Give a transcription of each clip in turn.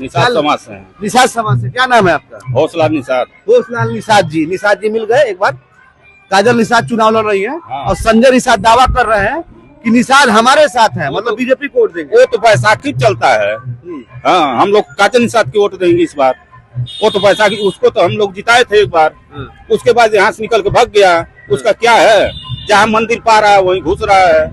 निषाद समाज से हैं। निषाद समाज से। क्या नाम है आपका? हौसला निषाद। हौसलाल निषाद जी। निषाद जी मिल गए एक बार। काजल निषाद चुनाव लड़ रही है हाँ। और संजय निषाद दावा कर रहे हैं कि निषाद हमारे साथ है, मतलब बीजेपी को वोट देंगे। वो तो बैसाखी चलता है। हाँ, हम लोग काजल निषाद की वोट देंगे इस बार। वो तो बैसाखी, उसको तो हम लोग जिताए थे एक बार, उसके बाद यहाँ से निकल के भाग गया। उसका क्या है, जहाँ मंदिर पा रहा है वहीं घुस रहा है।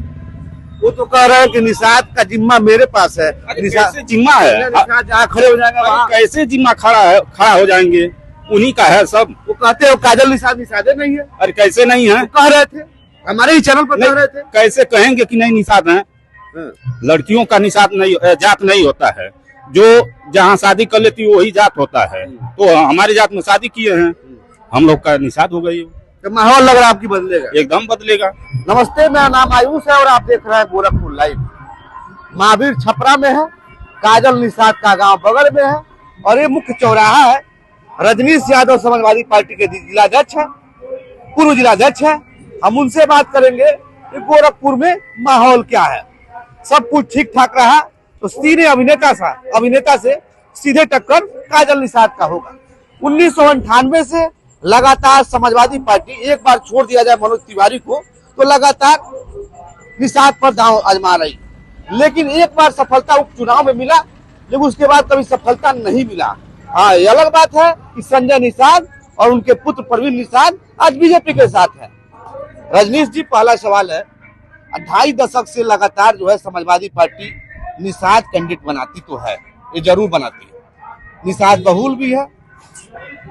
वो तो कह रहे हैं कि निषाद का जिम्मा मेरे पास है। कैसे जिम्मा है? निषाद जहाँ खड़े हो जाएंगे वहाँ कैसे जिम्मा खड़ा हो जाएंगे? उन्हीं का है सब। वो कहते हो काजल निषाद निषादे नहीं है। अरे कैसे नहीं है? कह रहे थे हमारे ही चैनल पर, कह रहे थे। कैसे कहेंगे कि नहीं निषाद है? लड़कियों का निषाद नहीं, जात नहीं होता है। जो जहाँ शादी कर लेती है वही जात होता है। तो हमारी जात में शादी किए हैं, हम लोग का निषाद हो गई। तो माहौल लग रहा है आपकी बदलेगा? एकदम बदलेगा। नमस्ते, मेरा नाम आयुष है और आप देख रहे हैं गोरखपुर लाइव। महावीर छपरा में है, काजल निषाद का गांव बगल में है और ये मुख्य चौराहा है। रजनीश यादव समाजवादी पार्टी के जिलाध्यक्ष है, पूर्व जिलाध्यक्ष है। हम उनसे बात करेंगे कि गोरखपुर में माहौल क्या है। सब कुछ ठीक ठाक रहा तो सीधे अभिनेता से सीधे टक्कर काजल निषाद का होगा। 1998 से लगातार समाजवादी पार्टी, एक बार छोड़ दिया जाए मनोज तिवारी को, तो लगातार निषाद पर दांव आजमा रही, लेकिन एक बार सफलता उपचुनाव में मिला, लेकिन उसके बाद कभी सफलता नहीं मिला। हाँ, ये अलग बात है कि संजय निषाद और उनके पुत्र प्रवीण निषाद आज बीजेपी के साथ है। रजनीश जी, पहला सवाल है, 2.5 दशक से लगातार जो है समाजवादी पार्टी निषाद कैंडिडेट बनाती तो है, ये जरूर बनाती है। निषाद बहुल भी है,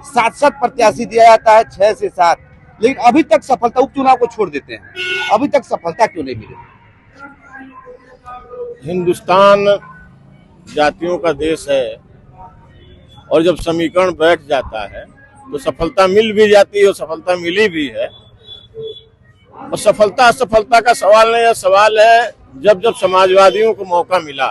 7 प्रत्याशी दिया जाता है, 6 से 7, लेकिन अभी तक सफलता, उपचुनाव को छोड़ देते हैं, अभी तक सफलता क्यों नहीं मिली? हिंदुस्तान जातियों का देश है और जब समीकरण बैठ जाता है तो सफलता मिल भी जाती है और सफलता मिली भी है। और सफलता असफलता का सवाल नहीं है, सवाल है जब जब समाजवादियों को मौका मिला।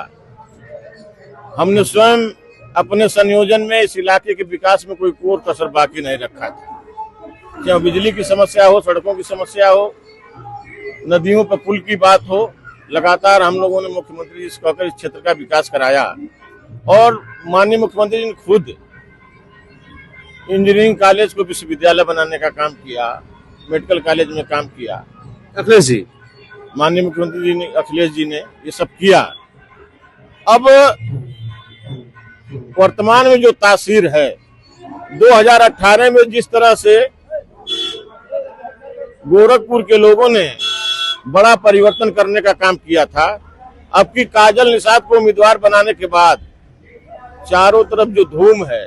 हमने स्वयं अपने संयोजन में इस इलाके के विकास में कोई कोर कसर बाकी नहीं रखा था। चाहे बिजली की समस्या हो, सड़कों की समस्या हो, नदियों पर पुल की बात हो, लगातार हम लोगों ने मुख्यमंत्री जी से कहकर इस क्षेत्र का विकास कराया। और माननीय मुख्यमंत्री जी ने खुद इंजीनियरिंग कॉलेज को विश्वविद्यालय बनाने का काम किया, मेडिकल कॉलेज में काम किया। अखिलेश जी, माननीय मुख्यमंत्री जी ने, अखिलेश जी ने ये सब किया। अब वर्तमान में जो तासीर है, 2018 में जिस तरह से गोरखपुर के लोगों ने बड़ा परिवर्तन करने का काम किया था, अब की काजल निषाद को उम्मीदवार बनाने के बाद चारों तरफ जो धूम है,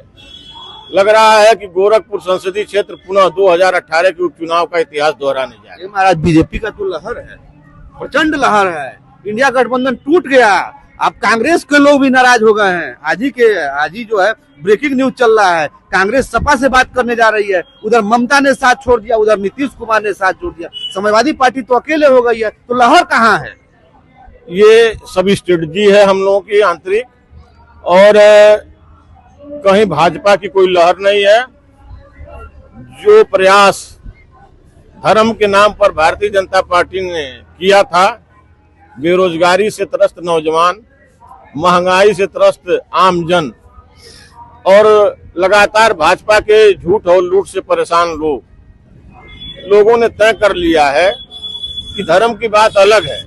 लग रहा है कि गोरखपुर संसदीय क्षेत्र पुनः 2018 के उपचुनाव का इतिहास दोहराने जाएगा। महाराज, बीजेपी का तो लहर है, प्रचंड लहर है। इंडिया गठबंधन टूट गया, अब कांग्रेस के लोग भी नाराज हो गए हैं। आज ही जो है ब्रेकिंग न्यूज चल रहा है, कांग्रेस सपा से बात करने जा रही है। उधर ममता ने साथ छोड़ दिया, उधर नीतीश कुमार ने साथ छोड़ दिया, समाजवादी पार्टी तो अकेले हो गई है। तो लहर कहाँ है? ये सभी स्ट्रेटजी है हम लोगों की आंतरिक, और कहीं भाजपा की कोई लहर नहीं है। जो प्रयास धर्म के नाम पर भारतीय जनता पार्टी ने किया था, बेरोजगारी से त्रस्त नौजवान, महंगाई से त्रस्त आमजन और लगातार भाजपा के झूठ और लूट से परेशान लोगों ने तय कर लिया है कि धर्म की बात अलग है,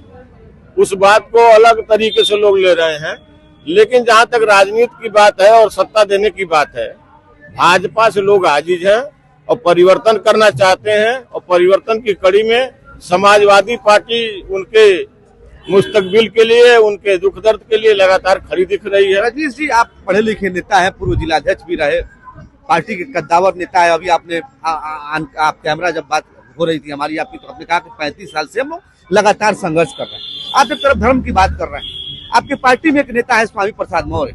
उस बात को अलग तरीके से लोग ले रहे हैं। लेकिन जहां तक राजनीति की बात है और सत्ता देने की बात है, भाजपा से लोग आजिज हैं और परिवर्तन करना चाहते हैं। और परिवर्तन की कड़ी में समाजवादी पार्टी उनके मुस्तकबिल के लिए, उनके दुख दर्द के लिए लगातार खड़ी दिख रही है। रजनीश जी, आप पढ़े लिखे नेता है, पूर्व जिलाध्यक्ष भी रहे, पार्टी के कद्दावर नेता है। अभी आपने आप कैमरा जब बात हो रही थी हमारी, आपने कहा कि 35 साल से हम लगातार संघर्ष कर रहे हैं। आप एक तरफ धर्म की बात कर रहे हैं, आपके पार्टी में एक नेता है स्वामी प्रसाद मौर्य,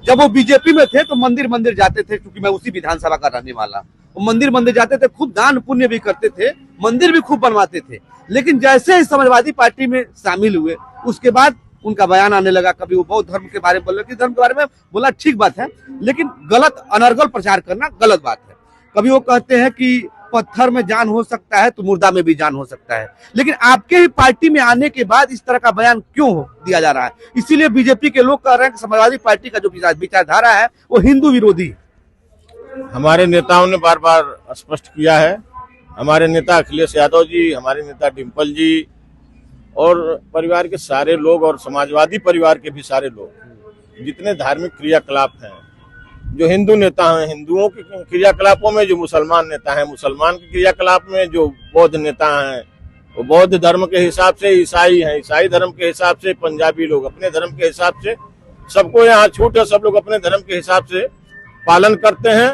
जब वो बीजेपी में थे तो मंदिर जाते थे, क्योंकि मैं उसी विधानसभा का रहने वाला, वो मंदिर जाते थे, खूब दान पुण्य भी करते थे, मंदिर भी खूब बनवाते थे। लेकिन जैसे ही समाजवादी पार्टी में शामिल हुए, उसके बाद उनका बयान आने लगा, कभी वो बौद्ध धर्म के बारे में बोले, कि धर्म के बारे में बोला ठीक बात है, लेकिन गलत अनर्गल प्रचार करना गलत बात है। कभी वो कहते हैं कि पत्थर में जान हो सकता है तो मुर्दा में भी जान हो सकता है, लेकिन आपके ही पार्टी में आने के बाद इस तरह का बयान क्यों दिया जा रहा है? इसीलिए बीजेपी के लोग कह रहे हैं कि समाजवादी पार्टी का जो विचारधारा है वो हिंदू विरोधी है। हमारे नेताओं ने बार बार स्पष्ट किया है, हमारे नेता अखिलेश यादव जी, हमारे नेता डिम्पल जी और परिवार के सारे लोग और समाजवादी परिवार के भी सारे लोग, जितने धार्मिक क्रियाकलाप हैं, जो हिंदू नेता हैं, हिंदुओं के क्रियाकलापों में, जो मुसलमान नेता हैं, मुसलमान के क्रियाकलाप में, जो बौद्ध नेता हैं वो बौद्ध धर्म के हिसाब से, ईसाई हैं ईसाई धर्म के हिसाब से, पंजाबी लोग अपने धर्म के हिसाब से, सबको यहाँ छूट है, सब लोग अपने धर्म के हिसाब से पालन करते हैं।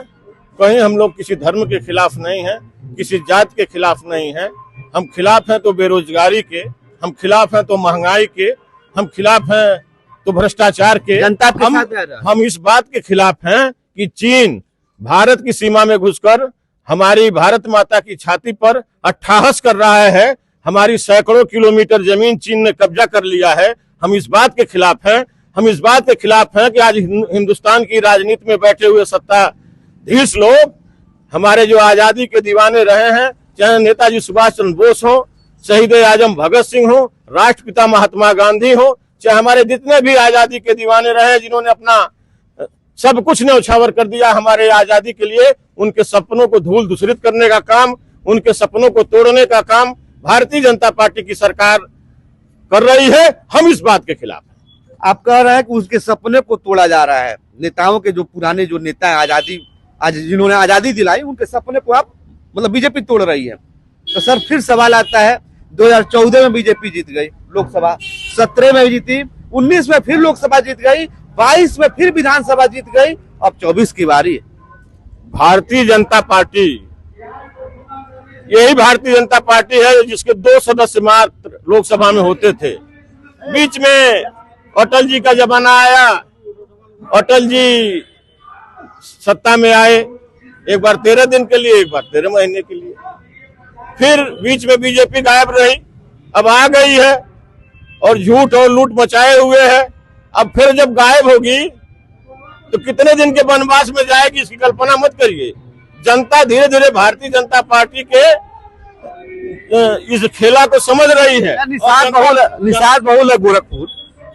कहीं हम लोग किसी धर्म के खिलाफ नहीं है, किसी जात के खिलाफ नहीं है। हम खिलाफ हैं तो बेरोजगारी के, हम खिलाफ हैं तो महंगाई के, हम खिलाफ हैं तो भ्रष्टाचार के। जनता के साथ हम इस बात के खिलाफ हैं कि चीन भारत की सीमा में घुसकर हमारी भारत माता की छाती पर अट्ठाहस कर रहा है। हमारी सैकड़ों किलोमीटर जमीन चीन ने कब्जा कर लिया है। हम इस बात के खिलाफ हैं। हम इस बात के खिलाफ हैं कि आज हिंदुस्तान की राजनीति में बैठे हुए सत्ताधीश लोग हमारे जो आजादी के दीवाने रहे हैं, चाहे नेताजी सुभाष चंद्र बोस हो, शहीद आजम भगत सिंह हो, राष्ट्रपिता महात्मा गांधी हो, चाहे हमारे जितने भी आजादी के दीवाने रहे, जिन्होंने अपना सब कुछ न्यौछावर कर दिया हमारे आजादी के लिए, उनके सपनों को धूल दूषित करने का काम, उनके सपनों को तोड़ने का काम भारतीय जनता पार्टी की सरकार कर रही है। हम इस बात के खिलाफ हैं। आप कह रहे हैं कि उसके सपने को तोड़ा जा रहा है। नेताओं के जो पुराने जो नेता है, आजादी आज जिन्होंने आजादी दिलाई, उनके सपने को आप मतलब बीजेपी तोड़ रही है। तो सर फिर सवाल आता है, 2014 में बीजेपी जीत गई लोकसभा, 17 में जीती, 19 में फिर लोकसभा जीत गई, 22 में फिर विधानसभा जीत गई, अब 24 की बारी है। भारतीय जनता पार्टी, यही भारतीय जनता पार्टी है जिसके 2 सदस्य मात्र लोकसभा में होते थे। बीच में अटल जी का जमाना आया, अटल जी सत्ता में आए, एक बार 13 दिन के लिए, एक बार 13 महीने के लिए, फिर बीच में बीजेपी गायब रही, अब आ गई है और झूठ और लूट मचाए हुए है। अब फिर जब गायब होगी तो कितने दिन के वनवास में जाएगी, इसकी कल्पना मत करिए। जनता धीरे धीरे भारतीय जनता पार्टी के इस खेला को समझ रही है। निषाद बहुल है गोरखपुर।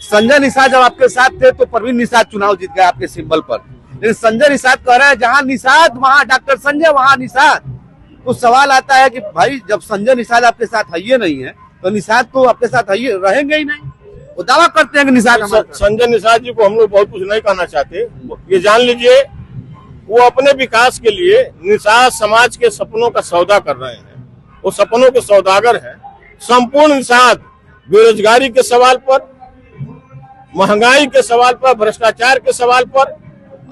संजय निषाद जब आपके साथ थे तो परवीन निषाद चुनाव जीत गए आपके सिंबल पर, लेकिन संजय निषाद कह रहे हैं जहां निषाद वहां डॉक्टर संजय, वहां निषाद। तो सवाल आता है कि भाई जब संजय निषाद आपके साथ है नहीं है तो निषाद तो आपके साथ रहेंगे ही नहीं। वो दावा करते हैं कि निषाद संजय निषाद जी को हम लोग बहुत कुछ नहीं कहना चाहते। ये जान लीजिए, वो अपने विकास के लिए निषाद समाज के सपनों का सौदा कर रहे हैं। वो सपनों के सौदागर हैं। संपूर्ण निषाद बेरोजगारी के सवाल पर, महंगाई के सवाल पर, भ्रष्टाचार के सवाल पर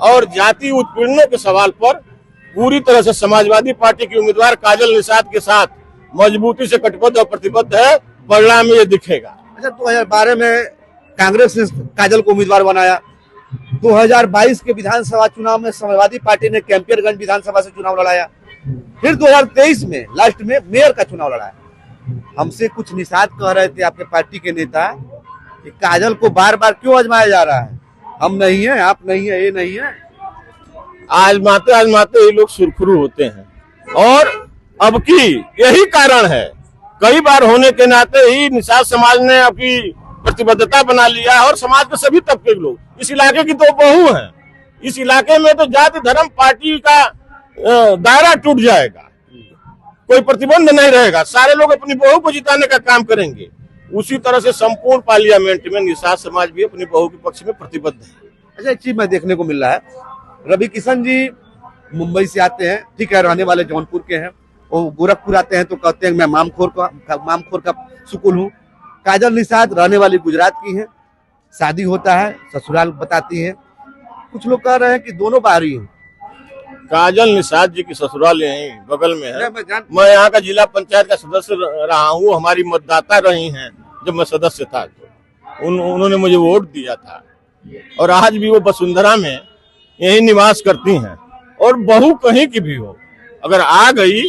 और जाति उत्पीड़नों के सवाल पर पूरी तरह से समाजवादी पार्टी की उम्मीदवार काजल निषाद के साथ मजबूती से कटिबद्ध और प्रतिबद्ध है। परिणाम में ये दिखेगा। अच्छा, 2012 में कांग्रेस ने काजल को उम्मीदवार बनाया। 2022 के विधानसभा चुनाव में समाजवादी पार्टी ने कैंपियरगंज विधानसभा से चुनाव लड़ाया। फिर 2023 में लास्ट में मेयर का चुनाव लड़ाया। हमसे कुछ निषाद कह रहे थे आपके पार्टी के नेता कि काजल को बार बार क्यों आजमाया जा रहा है, हम नहीं है, आप नहीं है, ये नहीं है। आजमाते आजमाते ये लोग सुरखरू होते हैं और अब की यही कारण है। कई बार होने के नाते ही निषाद समाज ने अपनी प्रतिबद्धता बना लिया और समाज के सभी तबके के लोग, इस इलाके की 2 बहू हैं, इस इलाके में तो जाति धर्म पार्टी का दायरा टूट जाएगा, कोई प्रतिबंध नहीं रहेगा, सारे लोग अपनी बहू को जिताने का काम करेंगे। उसी तरह से संपूर्ण पार्लियामेंट में निषाद समाज भी अपनी बहू के पक्ष में प्रतिबद्ध है। अच्छा, एक चीज में देखने को मिल रहा है, रवि किशन जी मुंबई से आते हैं, ठीक है, रहने वाले जौनपुर के हैं, वो गोरखपुर आते हैं तो कहते हैं मैं मामखोर का सुकुल हूँ। काजल निषाद रहने वाली गुजरात की हैं, शादी होता है ससुराल बताती हैं। कुछ लोग कह रहे हैं कि दोनों बाहरी हैं। काजल निषाद जी की ससुराल यहीं बगल में है। मैं यहाँ का जिला पंचायत का सदस्य रहा हूँ, हमारी मतदाता रही हैं जब मैं सदस्य था तो उन्होंने मुझे वोट दिया था और आज भी वो वसुंधरा में यही निवास करती हैं। और बहू कहीं की भी हो, अगर आ गई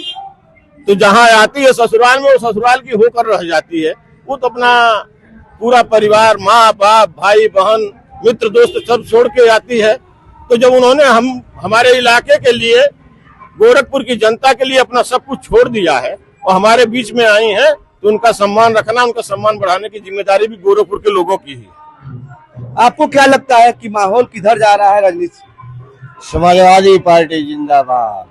तो जहाँ आती है ससुराल में, वो ससुराल की होकर रह जाती है। वो तो अपना पूरा परिवार, माँ बाप, भाई बहन, मित्र दोस्त सब छोड़ के आती है। तो जब उन्होंने हमारे इलाके के लिए गोरखपुर की जनता के लिए अपना सब कुछ छोड़ दिया है और हमारे बीच में आई हैं, तो उनका सम्मान रखना, उनका सम्मान बढ़ाने की जिम्मेदारी भी गोरखपुर के लोगों की है। आपको क्या लगता है कि माहौल किधर जा रहा है रजनीश? समाजवादी पार्टी जिंदाबाद।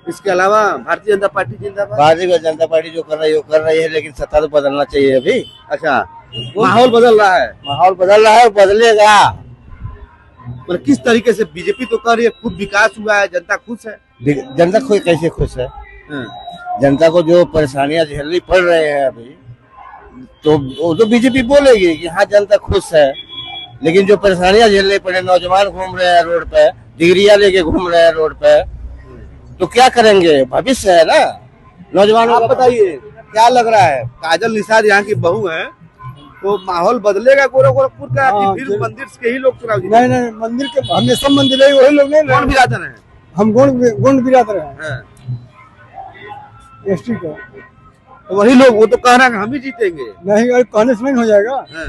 इसके अलावा भारतीय जनता पार्टी जिंदाबाद। भारतीय जनता पार्टी जो कर रही है वो कर रही है, लेकिन सत्ता तो बदलना चाहिए अभी। अच्छा, माहौल बदल रहा है। माहौल बदल रहा है, बदलेगा। मतलब किस तरीके से? बीजेपी तो कर रही है, खूब विकास हुआ है, जनता खुश है। जनता खुद कैसे खुश है? जनता को जो परेशानियां झेलनी पड़ रहे हैं अभी, तो वो तो बीजेपी बोलेगी कि हाँ जनता खुश है, लेकिन जो परेशानियां झेलनी पड़े, नौजवान घूम रहे हैं रोड पे, डिग्रियां लेके घूम रहे हैं रोड पे, तो क्या करेंगे? भविष्य है ना नौजवान। आप बताइए क्या लग रहा है? काजल निषाद यहाँ की बहू है, तो माहौल बदलेगा गोरखपुर का कि फिर मंदिर के ही लोग चुनाव जीतेंगे? नहीं, मंदिर के हमेशा मंदिर है, वही लोग नहीं कौन बिरादर है? हम गुण बिरादर हैं हाँ। एसटी का। तो वही लोग, वो तो कह रहे हैं कि हम ही जीतेंगे। नहीं, अरे कहने से नहीं हो जाएगा। हाँ।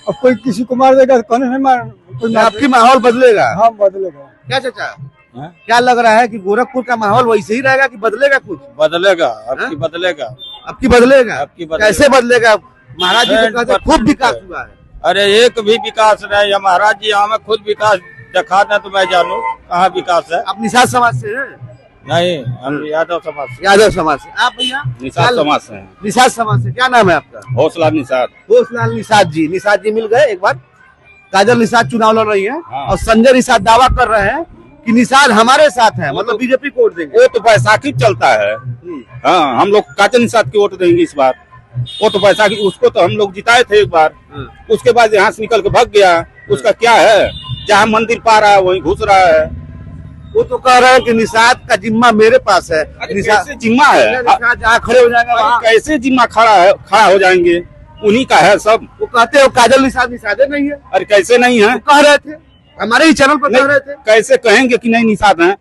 अब कोई किसी को मार देगा तो कहने से नहीं मार, कोई मार आपकी माहौल बदलेगा? हाँ बदलेगा। क्या चाचा, क्या लग रहा है कि गोरखपुर का माहौल वैसे ही रहेगा कि बदलेगा कुछ? बदलेगा, हाँ? बदलेगा। अब की बदलेगा? अब की बदलेगा। कैसे बदलेगा? महाराज जी तो कहते हैं खूब विकास हुआ है। अरे एक भी विकास नहीं है महाराज जी, हमें खुद विकास दिखा दें तो मैं जानू कहाँ विकास है। आप निषाद समाज से हैं? नहीं, हम यादव समाज से। यादव समाज से। आप भैया? निषाद समाज से हैं। निषाद समाज से। क्या नाम है आपका? हौसला निषाद। होशलाल निषाद जी। निषाद जी मिल गए एक बार। काजल निषाद चुनाव लड़ रही है। हाँ। और संजय निषाद दावा कर रहे हैं कि निषाद हमारे साथ है, मतलब बीजेपी को वोट देंगे। वो तो बैसाखी चलता है। हाँ, हम लोग काजल निषाद की वोट देंगे इस बार। वो तो बैसाखी, उसको तो हम लोग जिताए थे एक बार, उसके बाद यहाँ से निकल के भाग गया। उसका क्या है? जहाँ मंदिर पा रहा है वहीं घुस रहा है। वो तो कह रहे हैं कि निषाद का जिम्मा मेरे पास है। कैसे जिम्मा है? निषाद जहाँ खड़े हो जाएगा वहाँ। कैसे जिम्मा खड़ा हो जाएंगे? उन्हीं का है सब। वो कहते हो काजल निषाद निषादे नहीं है। अरे कैसे नहीं है? वो कह रहे थे, हमारे ही चैनल पर कह रहे थे। कैसे कहेंगे कि नहीं निषाद है?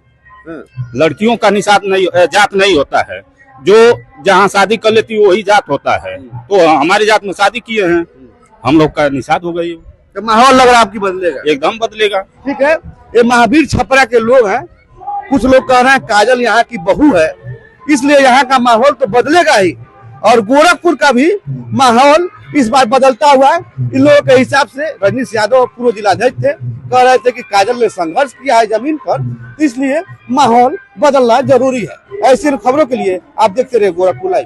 लड़कियों का निषाद नहीं, जात नहीं होता है। जो जहाँ शादी कर लेती है वही जात होता है। तो हमारी जात में शादी किए हैं, हम लोग का निषाद हो गई। तो माहौल लग रहा है आपकी बदलेगा? एकदम बदलेगा। ठीक है, ये महावीर छपरा के लोग हैं। कुछ लोग कह रहे हैं काजल यहाँ की बहू है, इसलिए यहाँ का माहौल तो बदलेगा ही। और गोरखपुर का भी माहौल इस बार बदलता हुआ है। इन लोगों के हिसाब से रजनीश यादव पूर्व जिलाध्यक्ष थे, कह रहे थे कि काजल ने संघर्ष किया है जमीन पर, इसलिए माहौल बदलना जरूरी है। ऐसी खबरों के लिए आप देखते रहे गोरखपुर लाइव।